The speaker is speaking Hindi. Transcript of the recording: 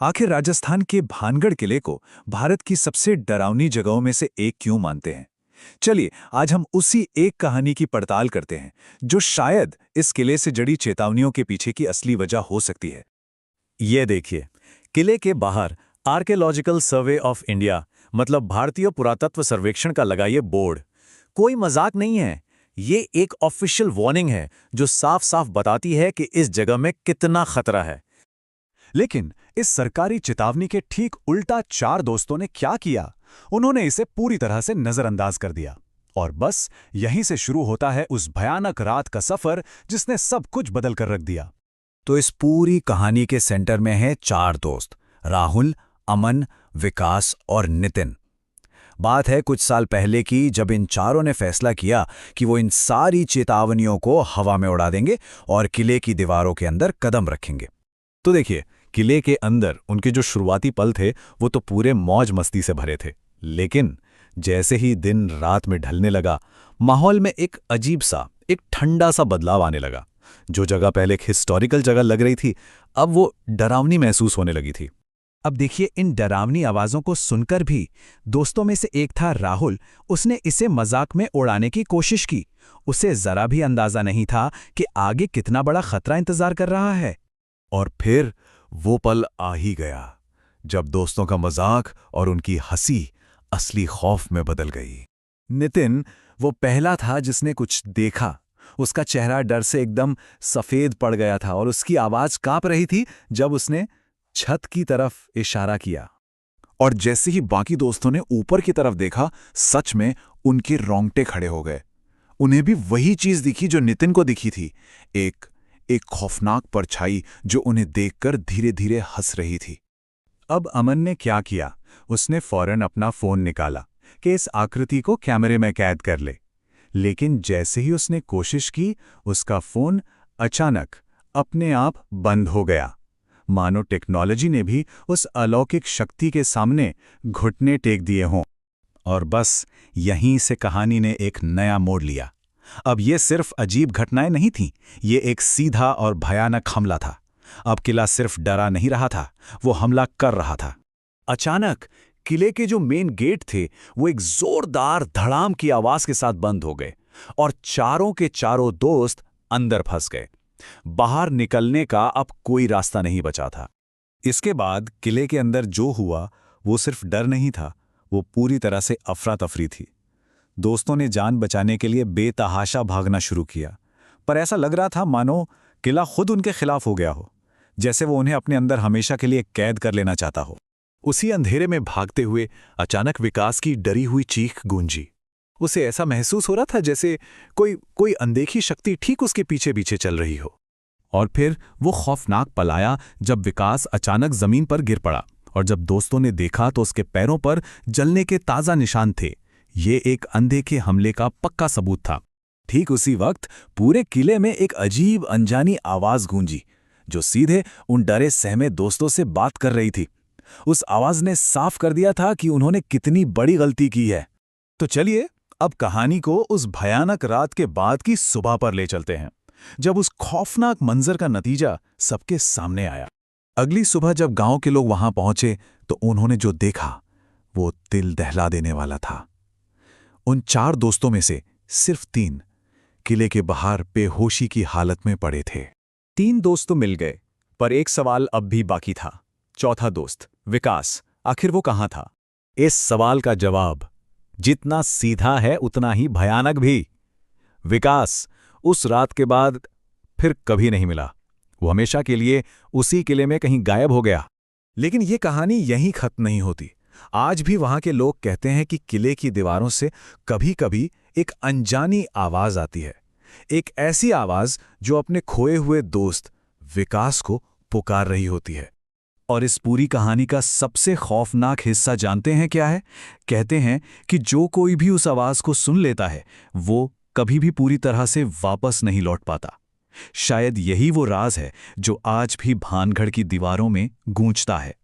आखिर राजस्थान के भानगढ़ किले को भारत की सबसे डरावनी जगहों में से एक क्यों मानते हैं? चलिए, आज हम उसी एक कहानी की पड़ताल करते हैं, जो शायद इस किले से जड़ी चेतावनियों के पीछे की असली वजह हो सकती है। ये देखिए, किले के बाहर आर्कियोलॉजिकल सर्वे ऑफ इंडिया मतलब भारतीय पुरातत्व सर्वेक्षण का लगा ये बोर्ड कोई मजाक नहीं है। ये एक ऑफिशियल वार्निंग है जो साफ साफ बताती है कि इस जगह में कितना खतरा है। लेकिन इस सरकारी चेतावनी के ठीक उल्टा चार दोस्तों ने क्या किया? उन्होंने इसे पूरी तरह से नजरअंदाज कर दिया। और बस यहीं से शुरू होता है उस भयानक रात का सफर जिसने सब कुछ बदल कर रख दिया। तो इस पूरी कहानी के सेंटर में है चार दोस्त, राहुल, अमन, विकास और नितिन। बात है कुछ साल पहले की, जब इन चारों ने फैसला किया कि वो इन सारी चेतावनियों को हवा में उड़ा देंगे और किले की दीवारों के अंदर कदम रखेंगे। तो देखिए, किले के अंदर उनके जो शुरुआती पल थे वो तो पूरे मौज मस्ती से भरे थे। लेकिन जैसे ही दिन रात में ढलने लगा, माहौल में एक अजीब सा, एक ठंडा सा बदलाव आने लगा। जो जगह पहले एक हिस्टोरिकल जगह लग रही थी, अब वो डरावनी महसूस होने लगी थी। अब देखिए, इन डरावनी आवाजों को सुनकर भी दोस्तों में से एक था राहुल। उसने इसे मजाक में उड़ाने की कोशिश की। उसे जरा भी अंदाजा नहीं था कि आगे कितना बड़ा खतरा इंतजार कर रहा है। और फिर वो पल आ ही गया जब दोस्तों का मजाक और उनकी हंसी असली खौफ में बदल गई। नितिन वो पहला था जिसने कुछ देखा। उसका चेहरा डर से एकदम सफेद पड़ गया था और उसकी आवाज कांप रही थी जब उसने छत की तरफ इशारा किया। और जैसे ही बाकी दोस्तों ने ऊपर की तरफ देखा, सच में उनके रोंगटे खड़े हो गए। उन्हें भी वही चीज दिखी जो नितिन को दिखी थी, एक खौफनाक परछाई जो उन्हें देखकर धीरे धीरे हंस रही थी। अब अमन ने क्या किया? उसने फौरन अपना फोन निकाला कि इस आकृति को कैमरे में कैद कर ले। लेकिन जैसे ही उसने कोशिश की, उसका फोन अचानक अपने आप बंद हो गया, मानो टेक्नोलॉजी ने भी उस अलौकिक शक्ति के सामने घुटने टेक दिए हों। और बस यहीं से कहानी ने एक नया मोड़ लिया। अब ये सिर्फ अजीब घटनाएं नहीं थीं, ये एक सीधा और भयानक हमला था। अब किला सिर्फ डरा नहीं रहा था, वो हमला कर रहा था। अचानक किले के जो मेन गेट थे वो एक जोरदार धड़ाम की आवाज के साथ बंद हो गए और चारों के चारों दोस्त अंदर फंस गए। बाहर निकलने का अब कोई रास्ता नहीं बचा था। इसके बाद किले के अंदर जो हुआ वो सिर्फ डर नहीं था, वो पूरी तरह से अफरा तफरी थी। दोस्तों ने जान बचाने के लिए बेतहाशा भागना शुरू किया, पर ऐसा लग रहा था मानो किला खुद उनके खिलाफ हो गया हो, जैसे वो उन्हें अपने अंदर हमेशा के लिए कैद कर लेना चाहता हो। उसी अंधेरे में भागते हुए अचानक विकास की डरी हुई चीख गूंजी। उसे ऐसा महसूस हो रहा था जैसे कोई अनदेखी शक्ति ठीक उसके पीछे पीछे चल रही हो। और फिर वो खौफनाक पल आया जब विकास अचानक जमीन पर गिर पड़ा, और जब दोस्तों ने देखा तो उसके पैरों पर जलने के ताजा निशान थे। ये एक अनदेखे हमले का पक्का सबूत था। ठीक उसी वक्त पूरे किले में एक अजीब अनजानी आवाज गूंजी, जो सीधे उन डरे सहमे दोस्तों से बात कर रही थी। उस आवाज ने साफ कर दिया था कि उन्होंने कितनी बड़ी गलती की है। तो चलिए, अब कहानी को उस भयानक रात के बाद की सुबह पर ले चलते हैं, जब उस खौफनाक मंजर का नतीजा सबके सामने आया। अगली सुबह जब गांव के लोग वहां पहुंचे तो उन्होंने जो देखा वो दिल दहला देने वाला था। उन चार दोस्तों में से सिर्फ तीन किले के बाहर बेहोशी की हालत में पड़े थे। तीन दोस्त तो मिल गए, पर एक सवाल अब भी बाकी था। चौथा दोस्त विकास, आखिर वो कहां था? इस सवाल का जवाब जितना सीधा है उतना ही भयानक भी। विकास उस रात के बाद फिर कभी नहीं मिला। वो हमेशा के लिए उसी किले में कहीं गायब हो गया। लेकिन ये कहानी यहीं खत्म नहीं होती। आज भी वहां के लोग कहते हैं कि किले की दीवारों से कभी कभी एक अनजानी आवाज आती है, एक ऐसी आवाज जो अपने खोए हुए दोस्त विकास को पुकार रही होती है। और इस पूरी कहानी का सबसे खौफनाक हिस्सा जानते हैं क्या है? कहते हैं कि जो कोई भी उस आवाज को सुन लेता है वो कभी भी पूरी तरह से वापस नहीं लौट पाता। शायद यही वो राज है जो आज भी भानगढ़ की दीवारों में गूंजता है।